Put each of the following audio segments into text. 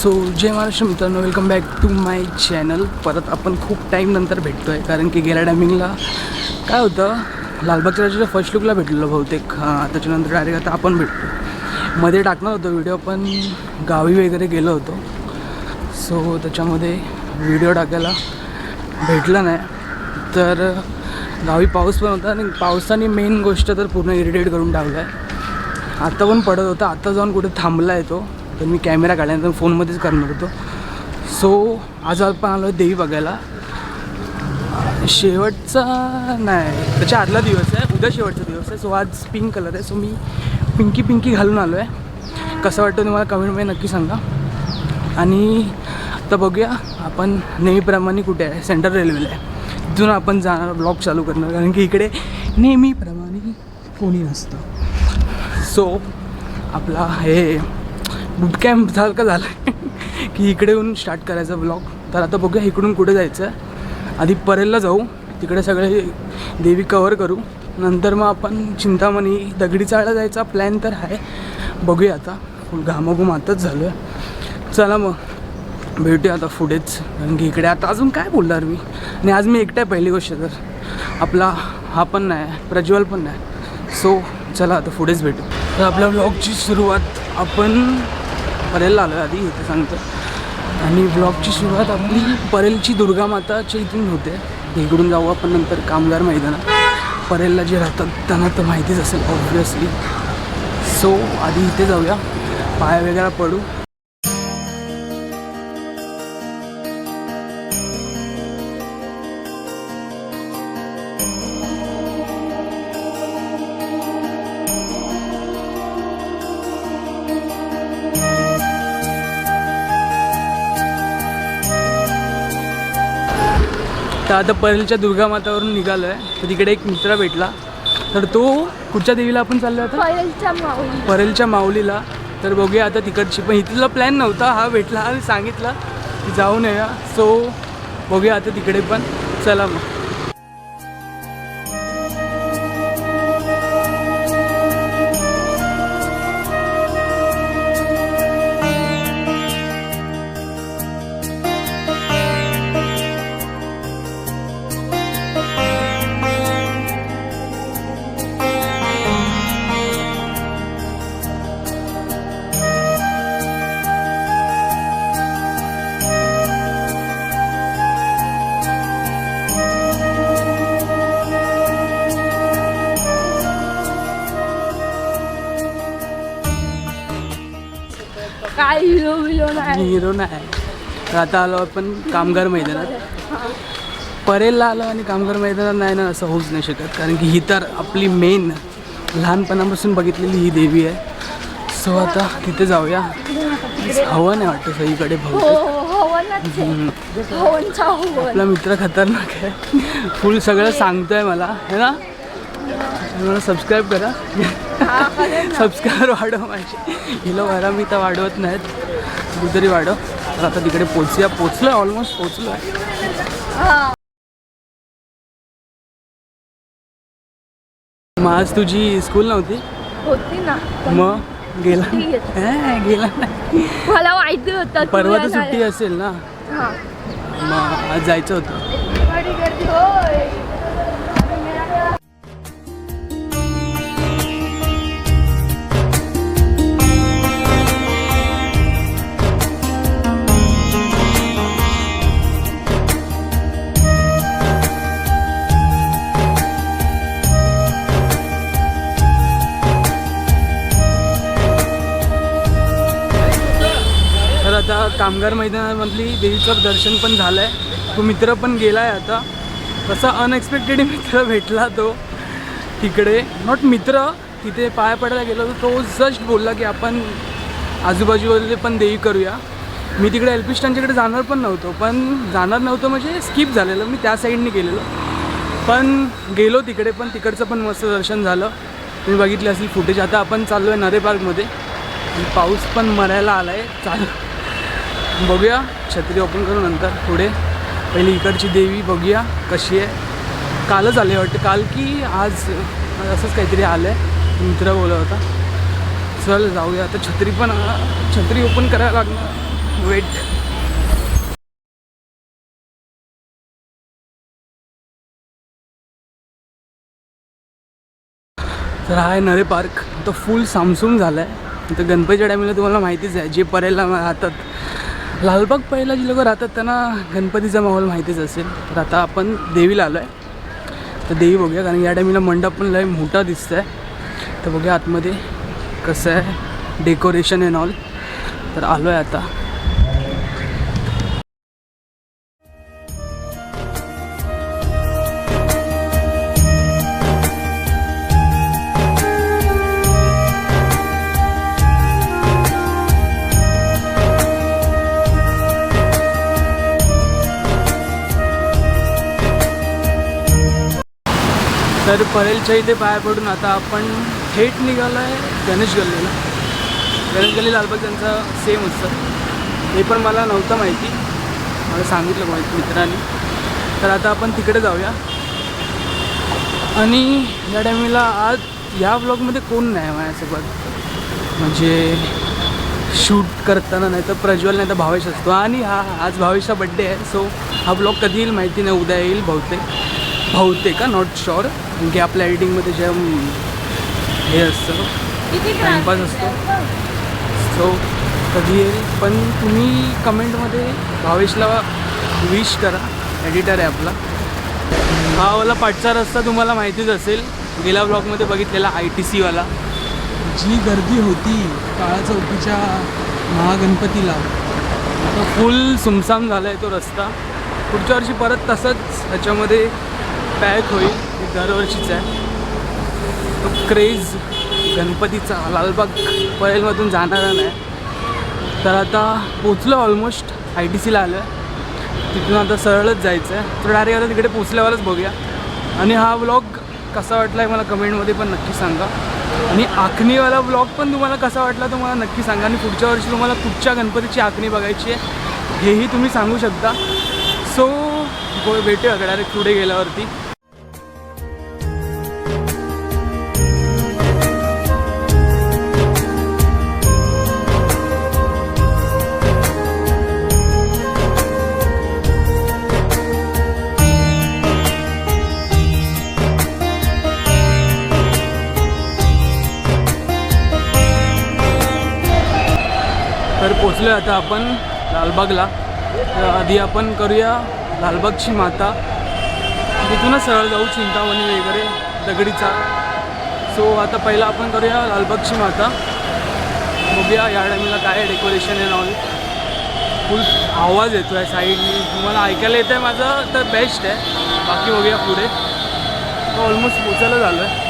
So जय महाराष्ट्र मित्रांनो, welcome back to my channel. परत आपण खूप टाईम नंतर भेटतो आहे, कारण की गेल्या टायमिंगला काय होतं, लालबागच्या राजाच्या फर्स्ट लुकला भेटलेलो बहुतेक. त्याच्यानंतर डायरेक्ट आता आपण भेटतो. मध्ये टाकणार होतो व्हिडिओ, पण गावी वगैरे गेलो होतो, सो त्याच्यामध्ये व्हिडिओ टाकायला भेटला नाही. तर गावी पाऊस पण होता आणि पावसाने मेन गोष्ट तर पूर्ण इरिटेट करून टाकला आहे. आता पण पडत होता, आता जाऊन कुठे थांबला आहे तो, तर मी कॅमेरा काढल्यानंतर फोनमध्येच करणार होतो. सो आज आपण आलो आहे देवी बघायला. शेवटचा नाही, त्याच्या आदला दिवस आहे, उद्या शेवटचा दिवस आहे. सो आज पिंक कलर आहे, सो मी पिंकी घालून आलो आहे. कसं वाटतं तुम्हाला कमेंटमध्ये नक्की सांगा. आणि आता बघूया, आपण नेहमीप्रमाणे कुठे आहे, सेंट्रल रेल्वेला आहे. तिथून आपण जाणार, ब्लॉग चालू करणार, कारण की इकडे नेहमीप्रमाणे कोणी नसतं. सो आपला हे बूट कॅम्प सारखं झालं आहे की इकडे येऊन स्टार्ट करायचा ब्लॉग. तर आता बघूया इकडून कुठे जायचं आहे. आधी परेलला जाऊ, तिकडे सगळे देवी कवर करू, नंतर मग आपण चिंतामणी दगडी चाळला जायचा प्लॅन तर आहे. बघूया, आता फुल घामाघूम आताच झालं आहे. चला मग भेटूया आता पुढेच, कारण की इकडे आता अजून काय बोलणार मी. आणि आज मी एकटा आहे, पहिली गोष्ट तर आपला हा पण नाही, प्रज्वल पण नाही. सो चला आता पुढेच भेटू. तर आपल्या ब्लॉगची सुरुवात आपण परेलला आलो आहे, आधी इथे सांगतो. आणि ब्लॉगची सुरुवात आपली परेलची दुर्गा माताच्या इथून होते. इकडून जाऊ आपण नंतर कामगार मैदानात. परेलला जे राहतात त्यांना तर माहितीच असेल ऑब्व्हियसली. सो आधी इथे जाऊया, पाय वगैरे पडू. तर आता परेलच्या दुर्गा मातावरून निघालो आहे. तर तिकडे एक मित्र भेटला, तर तो कुठच्या देवीला आपण चाललो आता, परेलच्या माऊलीला. तर बघूया आता तिकडची, पण इथला प्लॅन नव्हता, हा भेटला आणि सांगितलं की जाऊन येऊया. सो बघूया आता तिकडे पण. चला मग. काय हिरो नाही. तर आता आलो आपण कामगार मैदानात. परेलला आलो आणि कामगार मैदानात नाही ना, असं होऊच नाही शकत, कारण की ही तर आपली मेन लहानपणापासून बघितलेली ही देवी आहे. सो आता तिथे जाऊया. हवा नाही वाटतं सगळीकडे आपला मित्र खतरनाक आहे, फुल सगळं सांगतोय मला, है ना. मला सबस्क्राईब करा, सबस्क्राईबर वाढव माझी. हिला वरा मी तर वाढवत नाहीत, तू तरी वाढव. तर आता तिकडे पोचलो आहे, ऑलमोस्ट पोचलो आहे. मग आज तुझी स्कूल नव्हती होती ना, मग गेला नाही. मला माहिती होतं परवा तर सुट्टी असेल ना, मग आज जायचं होतं. तर आता कामगार मैदानामधली देवीचं दर्शन पण झालं आहे. तो मित्र पण गेला आहे आता. तसा अनएक्सपेक्टेड मित्र भेटला तो तिकडे, नॉट मित्र, तिथे पाया पडायला गेलो होतो. तो जस्ट बोलला की आपण आजूबाजूवरले पण देवी करूया. मी तिकडे एल पी स्टँडच्याकडे जाणार पण नव्हतो, म्हणजे स्किप झालेलं, मी त्या साईडने गेलेलो. पण गेलो तिकडे, पण तिकडचं पण मस्त दर्शन झालं. तुम्ही बघितले असेल फुटेज. आता आपण चाललो आहे नरे पार्कमध्ये. पाऊस पण मरायला आला आहे, चालू बघूया. छत्री ओपन करू नंतर पुढे. पहिली इकडची देवी बघूया कशी आहे. कालच आले वाटतं, काल की आज असंच काहीतरी आलं आहे, मित्र बोलत होता. चल जाऊया आता. छत्री ओपन करायला लागणार. वेट. तर हा आहे नरे पार्क. तो फुल सामसूम झाला आहे. तर गणपतीच्या टायमिंगला तुम्हाला माहितीच आहे, जे परेलला राहतात, लालबाग पहिला जी लोकं राहतात त्यांना गणपतीचा माहोल माहितीच असेल. तर आता आपण देवीला आलो आहे. तर देवी बघूया, कारण या टायमिंगला मंडप पण लय मोठा दिसतं आहे. तर बघूया आतमध्ये कसं आहे डेकोरेशन अँड ऑल. तर आलो आहे आता. तर परेलच्या इथे पाया पडून आता आपण थेट निघालो आहे गणेश गल्लीला. गणेश गल्ली लालबाग त्यांचा सेम असतं. हे पण मला नव्हतं माहिती, मला सांगितलं माहिती मित्रांनी. तर आता आपण तिकडे जाऊया. आणि या टायमिंगला आज या ब्लॉगमध्ये कोण नाही माझ्यासोबत, म्हणजे शूट करताना. नाही तर प्रज्वल नाही तर भावेश असतो. आणि आज भावेशचा बड्डे आहे. सो हा ब्लॉग कधी येईल माहिती नाही, उद्या येईल बहुतेक का नॉट शुअर. कारण की आपल्या एडिटिंगमध्ये जे हे असतं टाईमपास असतो. सो कधी येईल पण तुम्ही कमेंटमध्ये भावेशला विश करा. एडिटर आहे आपला. हा वाला पाठचा रस्ता तुम्हाला माहितीच असेल, गेल्या ब्लॉगमध्ये बघितलेला ITC वाला. जी गर्दी होती काळा चौकीच्या महागणपतीला, आता फुल सुमसाम झाला आहे तो रस्ता. पुढच्या वर्षी परत तसंच ह्याच्यामध्ये पॅक होईल. दरवर्षीच आहे तो क्रेज गणपतीचा. लालबाग परेलमधून जाणारा नाही. तर आता पोचलो ऑलमोस्ट. ITCला आलो आहे. तिथून आता सरळच जायचं आहे. तर डायरेक्ट आता तिकडे पोचल्यावरच बघूया. आणि हा व्लॉग कसा वाटला आहे मला कमेंटमध्ये पण नक्की सांगा. आणि आखणीवाला व्लॉग पण तुम्हाला कसा वाटला तो मला नक्की सांगा. आणि पुढच्या वर्षी तुम्हाला कुठच्या गणपतीची आखणी बघायची आहे हेही तुम्ही सांगू शकता. सो भेटूया डायरेक्ट पुढे गेल्यावरती. तर पोचलो आता आपण लालबागला. तर आधी आपण करूया लालबागची माता. तिथूनच सरळ जाऊ चिंतामणी वगैरे दगडीचा. सो आता पहिला आपण करूया लालबागची माता. बघूया या टायमिंगला काय डेकोरेशन अँड ऑल. फुल आवाज येतो आहे साईडनी, तुम्हाला ऐकायला येतं आहे माझं तर बेस्ट आहे. बाकी बघूया पुढे. ऑलमोस्ट पोचायला झालं आहे.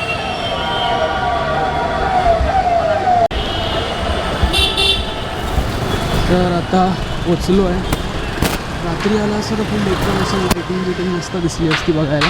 तर आता पोचलो आहे. रात्री आला असं तर फुल डेकोरेशन लाईटिंग मस्त दिसली असती बघायला.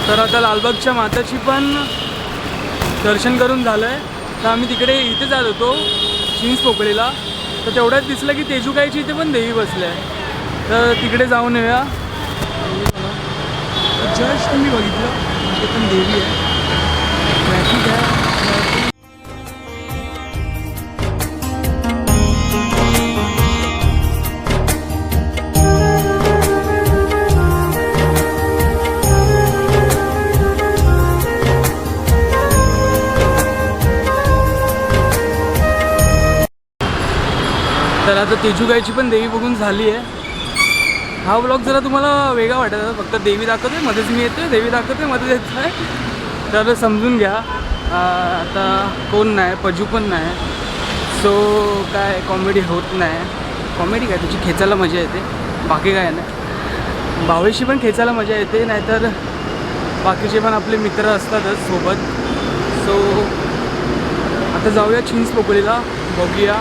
तर आता लालबागच्या माताची पण दर्शन करून झालं आहे. तर आम्ही तिकडे इथे जात होतो चिंच पोकळीला. तर तेवढ्यात दिसलं की तेजुकाईची इथे पण देवी बसले आहे. तर तिकडे जाऊन येऊया. जस्ट तुम्ही बघितलं इथे पण देवी आहे. ट्रॅफिक आहे. तर आता तेजुगाईची पण देवी बघून झाली आहे. हा व्लॉग जरा तुम्हाला वेगळा वाटत आहे, फक्त देवी दाखवते मध्येच मी येते, देवी दाखवते मध्येच येत आहे, तर समजून घ्या. आता कोण नाही, पजू पण नाही, सो काय कॉमेडी होत नाही. कॉमेडी काय त्याची खेचायला मजा येते, बाकी काय नाही. भावेशी पण खेचायला मजा येते, नाहीतर बाकीचे पण आपले मित्र असतातच सोबत. सो आता जाऊया चिंचपोकळीला, बघूया.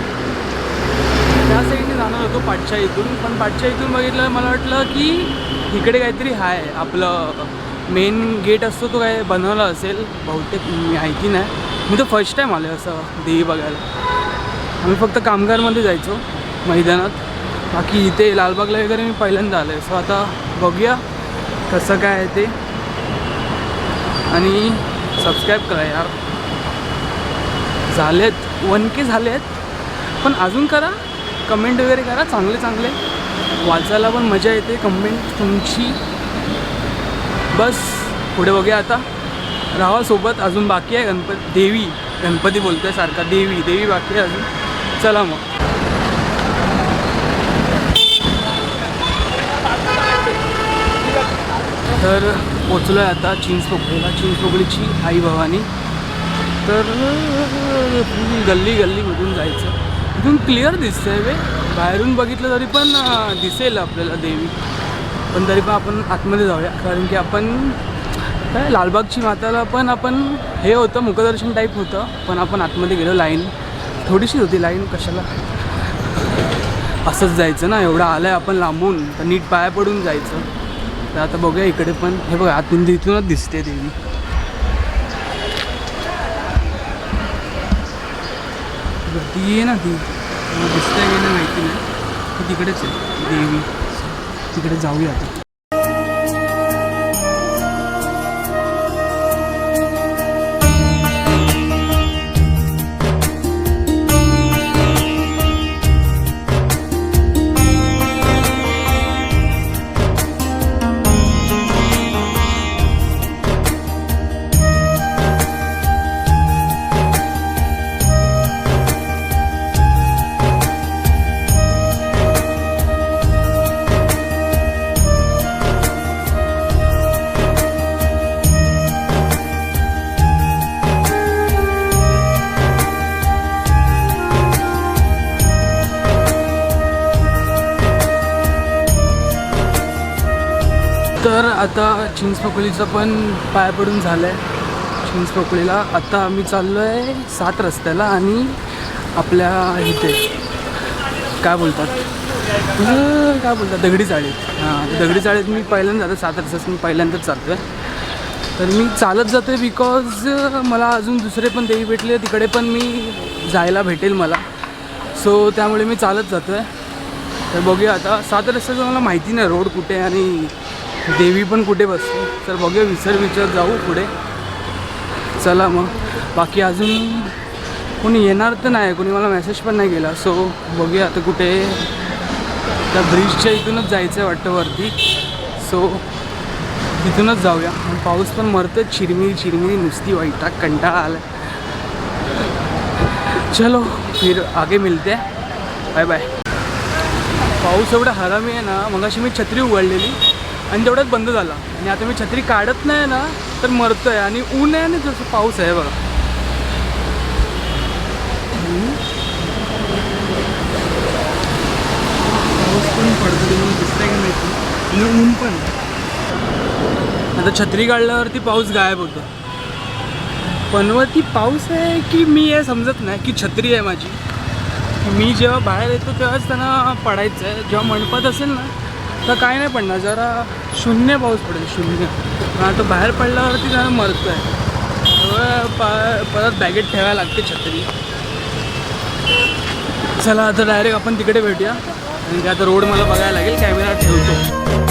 त्या साईडने जाणार होतो पाठच्या इथून, पण पाठच्या इथून बघितलं मला वाटलं की इकडे काहीतरी आहे, आपलं मेन गेट असतो तो काय बनवला असेल बहुतेक, माहिती नाही. मी तर फर्स्ट टाईम आलो असं देवी बघायला. आम्ही फक्त कामगारमध्ये जायचो मैदानात, बाकी इथे लालबागला वगैरे मी पहिल्यांदा आलो आहे. सो आता बघूया कसं काय आहे ते, आणि सबस्क्राईब करा यार. झालेत 1K झालेत, पण अजून करा, कमेंट वगैरे करा चांगले चांगले, वाचायला पण मजा येते कमेंट तुमची. बस पुढे बघूया आता, राहा सोबत, अजून बाकी आहे गणपती बोलतोय सारखा, देवी बाकी आहे अजून. चला मग. तर पोचलो आहे आता चिंचपोकळीची आई भवानी. तर गल्लीमधून जायचं, इथून क्लिअर दिसतं आहे बाहेरून बघितलं तरी पण दिसेल आपल्याला देवी, पण तरी पण आपण आतमध्ये जाऊया, कारण की आपण काय लालबागची माताला पण आपण हे होतं मुखदर्शन टाईप होतं, पण आपण आतमध्ये गेलो. लाईन थोडीशी होती, लाईन कशाला, असंच जायचं ना, एवढं आलं आहे आपण लांबून, तर नीट पाया पडून जायचं. तर आता बघूया इकडे पण, हे बघा आतून इथूनच दिसते देवी. ती आहे ना, ती दिसतंय की नाही माहिती नाही, ती तिकडेच आहे देवी. तिकडे जाऊया आता. तर आता चिंचपोकळीचं पण पाय पडून झालं आहे चिंचपोकळीला. आता आम्ही चाललो आहे 7 रस्त्याला, आणि आपल्या इथे काय बोलतात दगडी चाळीत. हां, दगडी चाळीत मी पहिल्यांदा जातो, 7 रस्त्यात मी पहिल्यांदाच चालतो आहे. तर मी चालत जातो आहे बिकॉज मला अजून दुसरे पण देवी भेटले, तिकडे पण मी जायला भेटेल मला, सो त्यामुळे मी चालत जातो आहे. तर बघूया आता, 7 रस्त्याचं मला माहिती नाही रोड कुठे आणि देवी पण कुठे बसते, तर बघूया विचार जाऊ पुढे. चला मग. बाकी अजून कोणी येणार तर नाही, कोणी मला मेसेज पण नाही केला, सो बघूया आता कुठे. त्या ब्रिजच्या इथूनच जायचं आहे वाटतं वरती, सो तिथूनच जाऊया. पाऊस पण मरतोय, चिरमिरी नुसती, वैताग कंटाळा आला. चलो फिर आगे मिलते, बाय बाय. पाऊस एवढा हरामी आहे ना, मगाशी मी छत्री उघडलेली आणि तेवढ्यात बंद झाला, आणि आता मी छत्री काढत नाही ना तर मरतो आहे, आणि ऊन आहे आणि जसं पाऊस आहे बघा. पाऊस पण पडतो तुम्हाला दिसतंय का माहिती, आणि ऊन पण. आता छत्री काढल्यावरती पाऊस गायब होतो. पण वरती पाऊस आहे की मी आहे समजत नाही, की छत्री आहे माझी. मी जेव्हा बाहेर येतो तेव्हाच त्यांना पडायचं आहे, जेव्हा मंडपात असेल ना तर काय नाही पडणार, जरा शून्य पाऊस पडेल, शून्य. आता बाहेर पडल्यावरती जरा मरतो आहे, परत बॅगेत ठेवायला लागते छत्री. चला आता डायरेक्ट आपण तिकडे भेटूया, आणि ते आता रोड मला बघायला लागेल, कॅमेरा ठेवतो.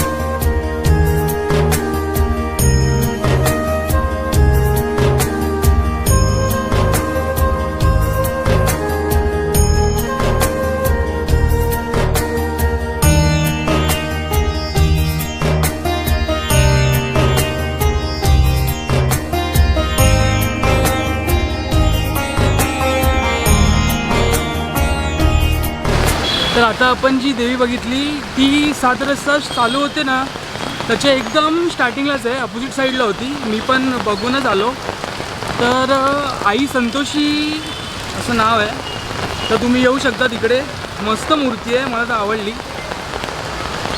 तर आता आपण जी देवी बघितली ती 7 रस्ता चालू होते ना त्याच्या एकदम स्टार्टिंगलाच आहे, अपोजिट साईडला होती. मी पण बघूनच आलो. तर आई संतोषी असं नाव आहे. तर तुम्ही येऊ शकता तिकडे. मस्त मूर्ती आहे, मला तर आवडली.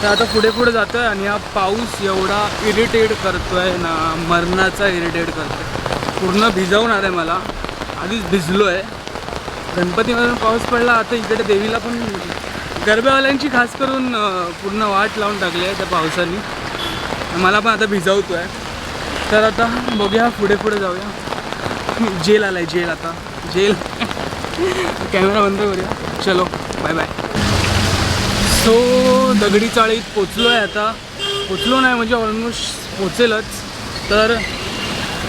तर आता पुढे पुढे जातो आहे आणि हा पाऊस एवढा इरिटेट करतो आहे ना, मरणाचा इरिटेट करतो आहे. पूर्ण भिजवून आलं आहे मला. आधीच भिजलो आहे. गणपतीमधून पाऊस पडला. आता इकडे देवीला पण गरब्यावाल्यांची खास करून पूर्ण वाट लावून टाकली आहे त्या पावसाने. मला पण आता भिजवतो आहे. तर आता बघूया, पुढे पुढे जाऊया. जेल आला आहे, जेल. आता जेल. कॅमेरा बंद करूया. चलो बाय बाय. सो दगडी चाळीत पोचलो आहे. आता पोचलो नाही म्हणजे ऑलमोस्ट पोचेलच. तर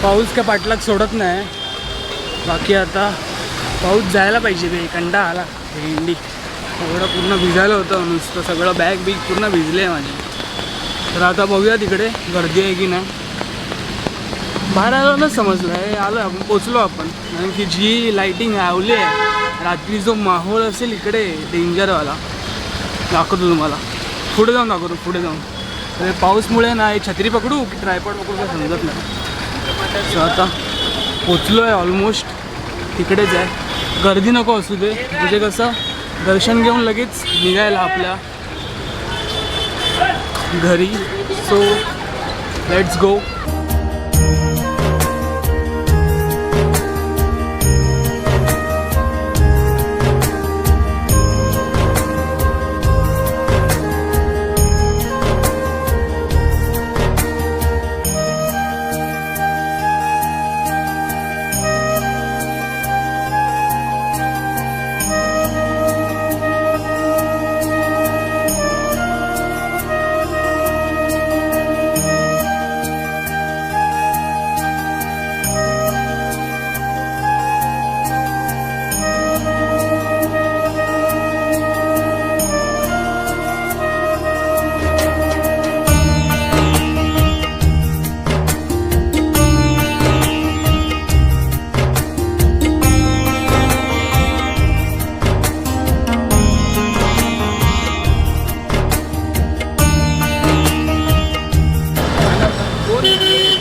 पाऊस काय पाठलाग सोडत नाही. बाकी आता पाऊस जायला पाहिजे. बे कंडा आला भेंडी. एवढं पूर्ण भिजायला होतं नुसतं. सगळं बॅग बिग पूर्ण भिजले आहे माझी. तर आता बघूया तिकडे गर्दी आहे की नाही. बाहेर आलोच समजलं आहे. आलो आपण, पोचलो आपण. कारण की जी लाईटिंग लावली आहे रात्री, जो माहोल असेल इकडे डेंजरवाला, दाखवतो तुम्हाला. पुढे जाऊन दाखवतो, पुढे जाऊन. तर पाऊसमुळे ना हे छत्री पकडू की ट्रायपॉड पकडू काय समजत नाही. सो आता पोचलो आहे ऑलमोस्ट. तिकडेच आहे. गर्दी नको असू दे, म्हणजे कसं दर्शन घेऊन लगेच निघायला आपल्या घरी. So let's go.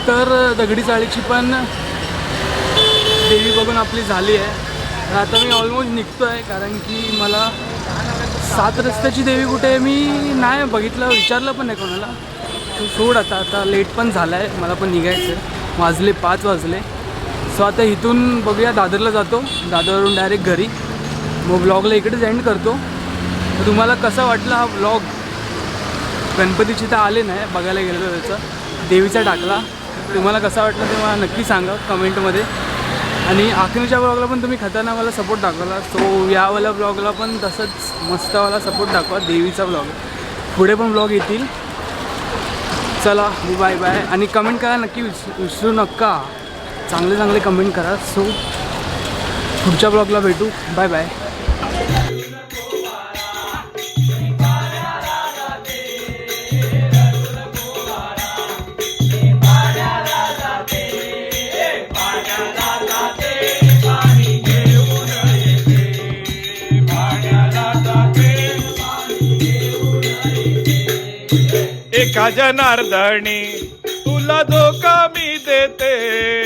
तर दगडी चाळीची पण देवी बघून आपली झाली आहे. तर आता मी ऑलमोस्ट निघतो आहे. कारण की मला 7 रस्त्याची देवी कुठे आहे मी नाही बघितलं, विचारलं पण नाही कोणाला. तो सोड आता. आता लेट पण झाला आहे, मला पण निघायचं आहे. वाजले 5 वाजले. सो आता इथून बघूया, दादरला जातो. दादरवरून डायरेक्ट घरी. मग ब्लॉगला इकडेच एंड करतो. तर तुम्हाला कसा वाटला हा ब्लॉग? गणपतीची तर आले नाही, बघायला गेलो त्याचा देवीचा टाकला. तुम्हाला कसा वाटला ते मला नक्की सांगा कमेंटमध्ये. आणि आखरीच्या ब्लॉगला पण तुम्ही खतरनाकवाला सपोर्ट दाखवला. सो यावाला ब्लॉगला पण तसंच मस्तवाला सपोर्ट दाखवा. देवीचा ब्लॉग पुढे पण ब्लॉग येतील. चला बाय बाय. आणि कमेंट करा नक्की, विसरू नका. चांगले चांगले कमेंट करा. सो पुढच्या ब्लॉगला भेटू. Bye bye. एका जनार्दनी तुला धोका मी देते.